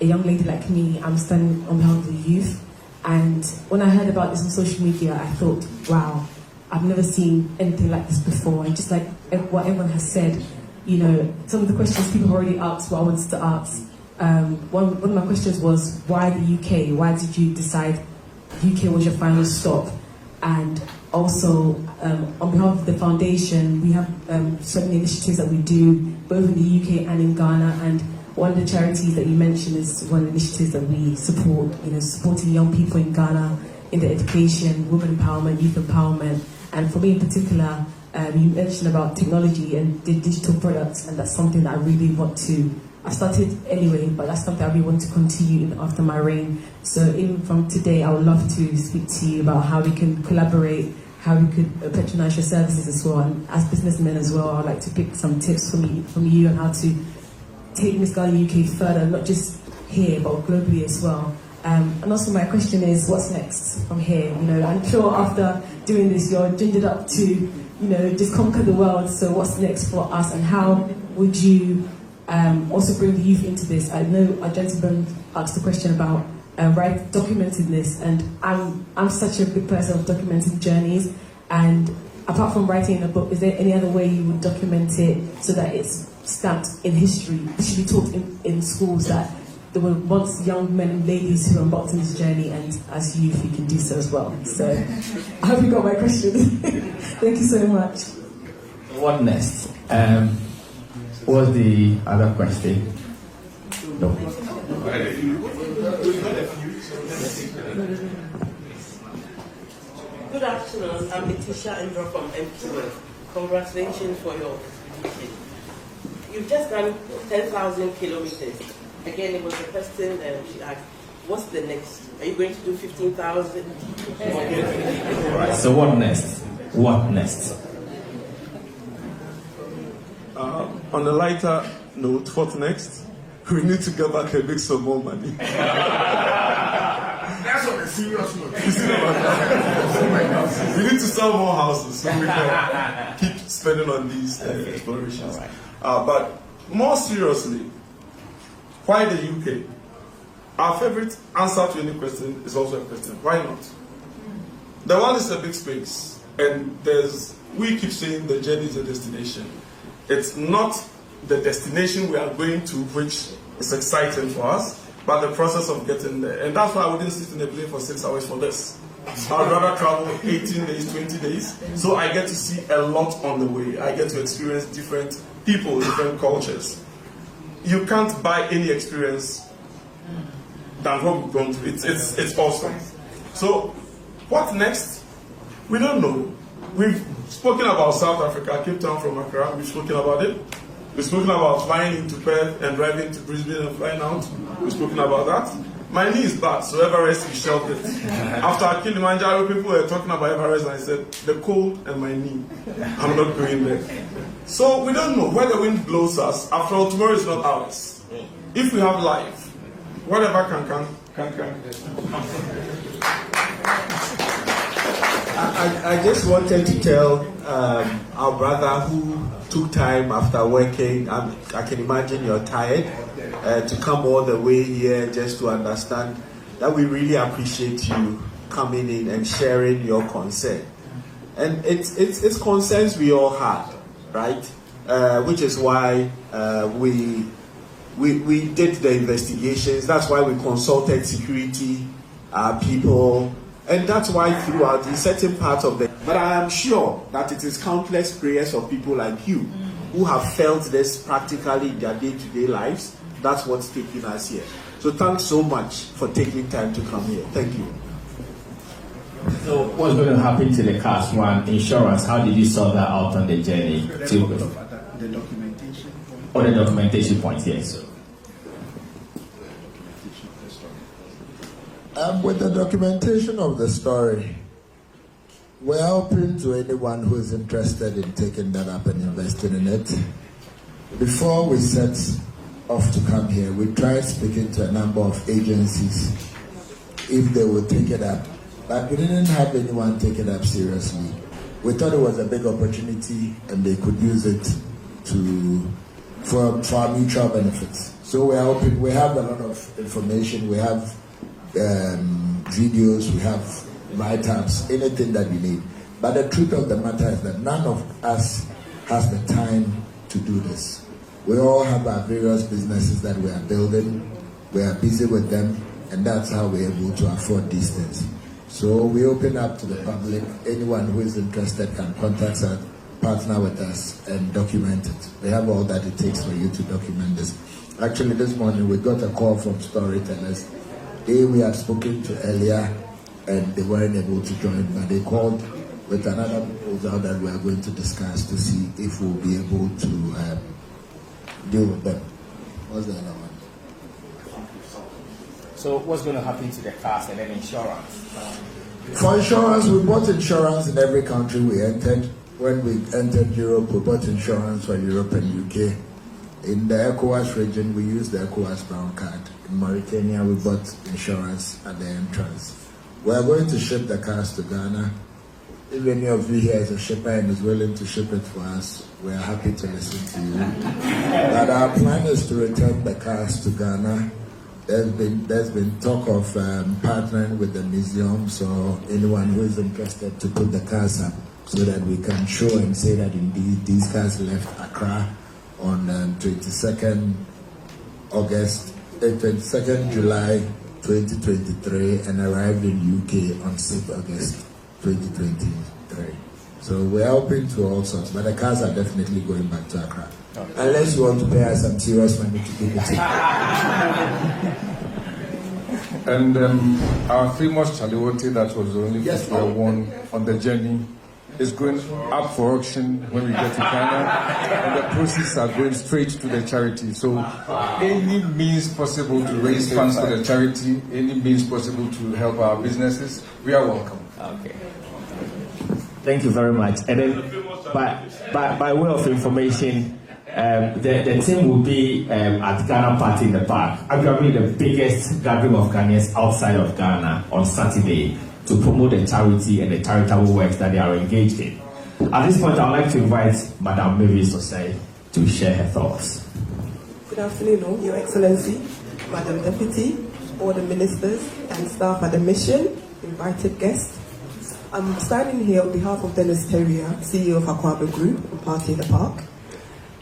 a young lady like me. I'm standing on behalf of the youth. And when I heard about this on social media, I thought, wow, I've never seen anything like this before. And just like what everyone has said, you know, some of the questions people have already asked, what I wanted to ask. One of my questions was, why the UK? Why did you decide UK was your final stop? And also, on behalf of the foundation, we have so many initiatives that we do, both in the UK and in Ghana. And one of the charities that you mentioned is one of the initiatives that we support, you know, supporting young people in Ghana in their education, women empowerment, youth empowerment. And for me in particular, you mentioned about technology and digital products, and that's something that I really want to, I started anyway, but that's something I really want to continue after my reign. So even from today, I would love to speak to you about how we can collaborate, how we could patronize your services as well. And as businessmen as well, I'd like to pick some tips from you on how to take Miss Ghana UK further, not just here, but globally as well. And also my question is, what's next from here? You know, I'm sure after doing this, you're gingered up to, you know, just conquer the world. So what's next for us, and how would you also bring the youth into this? I know a gentleman asked a question about documenting this, and I'm such a big person of documenting journeys. And apart from writing a book, is there any other way you would document it so that it's stamped in history? It should be taught in schools that there were once young men and ladies who embarked on this journey, and as youth, you can do so as well. So I hope you got my question. Thank you so much. What next? What's the other question? No. Good afternoon. I'm Letitia Indra from MQA. Congratulations for your mission. You've just done 10,000 kilometers. Again, it was a question she asked, what's the next? Are you going to do 15,000? Right, so what next? What next? On a lighter note, what next? We need to get back and make some more money. That's on a serious note. We need to sell more houses so we can keep spending on these explorations. But more seriously, why the UK? Our favorite answer to any question is also a question. Why not? The world is a big space, and we keep saying the journey is a destination. It's not the destination we are going to which is exciting for us, but the process of getting there. And that's why I wouldn't sit in a plane for 6 hours for this. I'd rather travel 18 days, 20 days, so I get to see a lot on the way. I get to experience different people, different cultures. You can't buy any experience than what we've gone through. It's awesome. So, what next? We don't know. We've spoken about South Africa, Cape Town from Accra. We've spoken about it. We've spoken about flying into Perth and driving to Brisbane and flying out. We've spoken about that. My knee is bad, so Everest is shelved it. After Kilimanjaro, people were talking about Everest, and I said, the cold and my knee. I'm not going there. So we don't know where the wind blows us. After all, tomorrow is not ours. If we have life, whatever can come. I just wanted to tell our brother who took time after working, I can imagine you're tired, to come all the way here just to understand that we really appreciate you coming in and sharing your concern. And it's concerns we all had, right? Which is why we did the investigations. That's why we consulted security people, and that's why throughout the certain parts of the. But I am sure that it is countless prayers of people like you who have felt this practically in their day-to-day lives. That's what's taking us here. So thanks so much for taking time to come here. Thank you. So what's going to happen to the Class 1 insurance? How did you sort that out on the journey? The documentation point. Oh, the documentation point, yes. With the documentation of the story, we're open to anyone who is interested in taking that up and investing in it. Before we set off to come here, we tried speaking to a number of agencies if they would take it up, but we didn't have anyone take it up seriously. We thought it was a big opportunity and they could use it for our mutual benefits. So we're open. We have a lot of information. We have videos, we have write-ups, anything that we need. But the truth of the matter is that none of us has the time to do this. We all have our various businesses that we are building. We are busy with them, and that's how we're able to afford these things. So we open up to the public. Anyone who is interested can contact us, partner with us, and document it. We have all that it takes for you to document this. Actually, this morning we got a call from storytellers. We had spoken to earlier and they weren't able to join, but they called with another proposal that we are going to discuss to see if we'll be able to deal with them. What's the other one? So what's going to happen to the class and then insurance? For insurance, we bought insurance in every country we entered. When we entered Europe, we bought insurance for Europe and UK. In the ECOWAS region, we used the ECOWAS brown card. In Mauritania, we bought insurance at the entrance. We are going to ship the cars to Ghana. If any of you here is a shipper and is willing to ship it for us, we are happy to listen to you. But our plan is to return the cars to Ghana. There's been talk of partnering with the museum, so anyone who is interested to put the cars up so that we can show and say that indeed these cars left Accra on 22nd July 2023 and arrived in UK on 6th August 2023. So we're open to all sorts, but the cars are definitely going back to Accra. Okay. Unless you want to pay us some serious money to give it to And our famous Chaliwote that was the only one on the journey is going up for auction when we get to Ghana, and the proceeds are going straight to the charity. So any means possible to raise funds for the charity, any means possible to help our businesses, we are welcome. Okay. Thank you very much. And then by way of information, the team will be at Ghana Party in the Park, arguably the biggest gathering of Ghanaians outside of Ghana on Saturday, to promote the charity and the charitable works that they are engaged in. At this point, I would like to invite Madame Mavis Osei to share her thoughts. Good afternoon, Your Excellency, Madam Deputy, all the ministers and staff at the mission, invited guests. I'm standing here on behalf of Dennis Terrier, CEO of Aquaba Group and Party in the Park.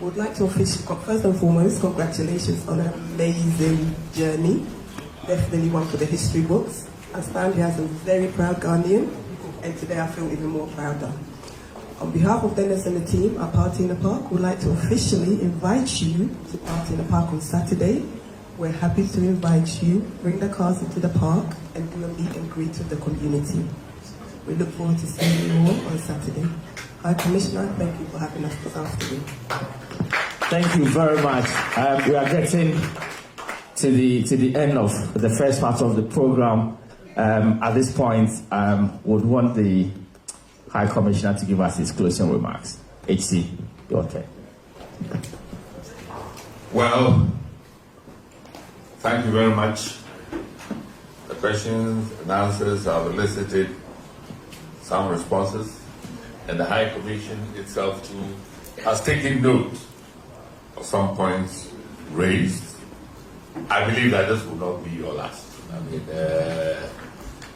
We would like to officially, first and foremost, congratulations on an amazing journey, definitely one for the history books. I stand here as a very proud Ghanaian, and today I feel even more prouder. On behalf of Dennis and the team at Party in the Park, we'd like to officially invite you to Party in the Park on Saturday. We're happy to invite you, bring the cars into the park, and do a meet and greet with the community. We look forward to seeing you all on Saturday. High Commissioner, thank you for having us this afternoon. Thank you very much. We are getting to the end of the first part of the program. At this point, would want the High Commissioner to give us his closing remarks. HC, your turn. Well, thank you very much. The questions and answers have elicited some responses, and the High Commission itself too has taken note of some points raised. I believe that this will not be your last. I mean,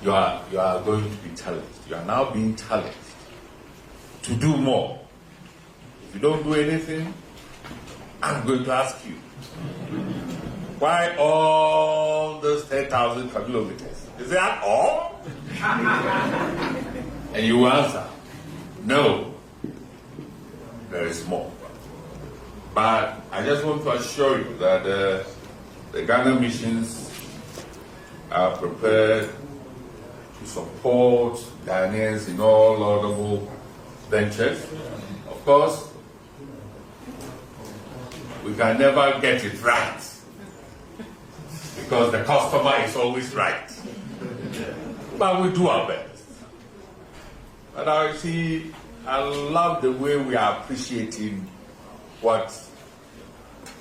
you are going to be challenged. You are now being challenged to do more. If you don't do anything, I'm going to ask you, why all those 10,000 kilometers? Is that all? And you answer, no, there is more. But I just want to assure you that the Ghana missions are prepared to support Ghanaians in all laudable ventures. Of course, we can never get it right because the customer is always right. But we do our best. But I love the way we are appreciating what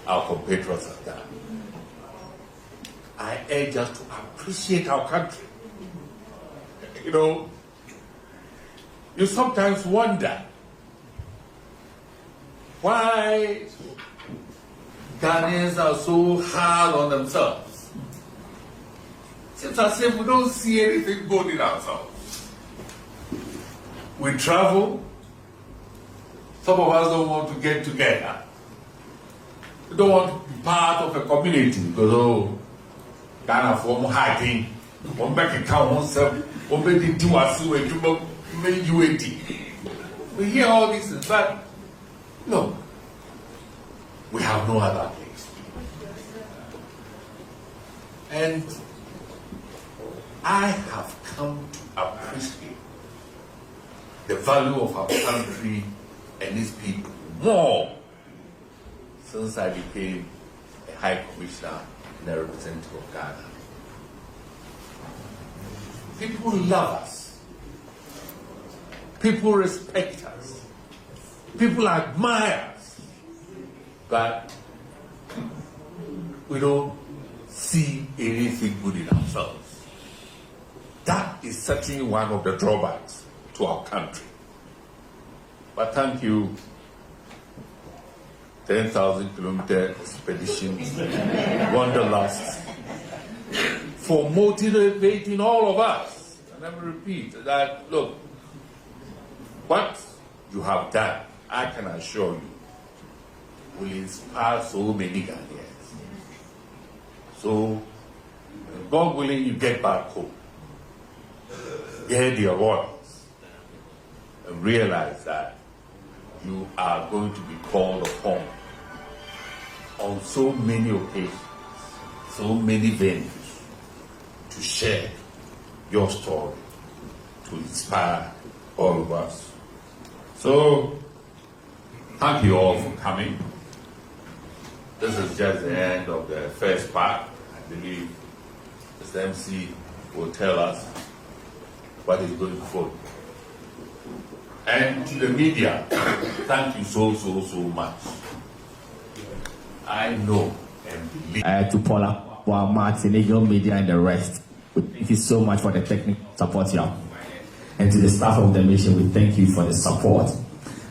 our compatriots have done. I urge us to appreciate our country. You know, you sometimes wonder why Ghanaians are so hard on themselves. It's as if we don't see anything good in ourselves. We travel, some of us don't want to get together. We don't want to be part of a community because, oh, Ghana for hiding, one back account oneself, one back into us, we hear all these things, but look, we have no other place. And I have come to appreciate the value of our country and its people more since I became a High Commissioner and a representative of Ghana. People love us. People respect us. People admire us. But we don't see anything good in ourselves. That is certainly one of the drawbacks to our country. But thank you, 10,000 kilometer expedition, Wanderlust, for motivating all of us. And let me repeat that, look, what you have done, I can assure you, will inspire so many Ghanaians. So, God willing, you get back home, hear the awards, and realize that you are going to be called upon on so many occasions, so many venues, to share your story, to inspire all of us. So, thank you all for coming. This is just the end of the first part. I believe Mr. MC will tell us what is going to follow. And to the media, thank you so much. I know and believe. To Paula, Martin, Eagle Media, and the rest, we thank you so much for the technical support you have. And to the staff of the mission, we thank you for the support.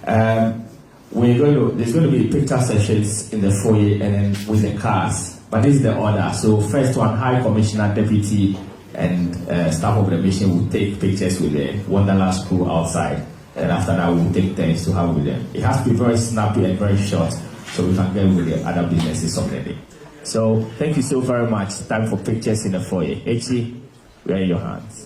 There's going to be picture sessions in the foyer and then with the cars. But this is the order. So first one, High Commissioner, Deputy, and staff of the mission will take pictures with the Wanderlust crew outside. And after that, we'll take turns to have with them. It has to be very snappy and very short so we can get with the other businesses of the day. So thank you so very much. Time for pictures in the foyer. Echi, we are in your hands.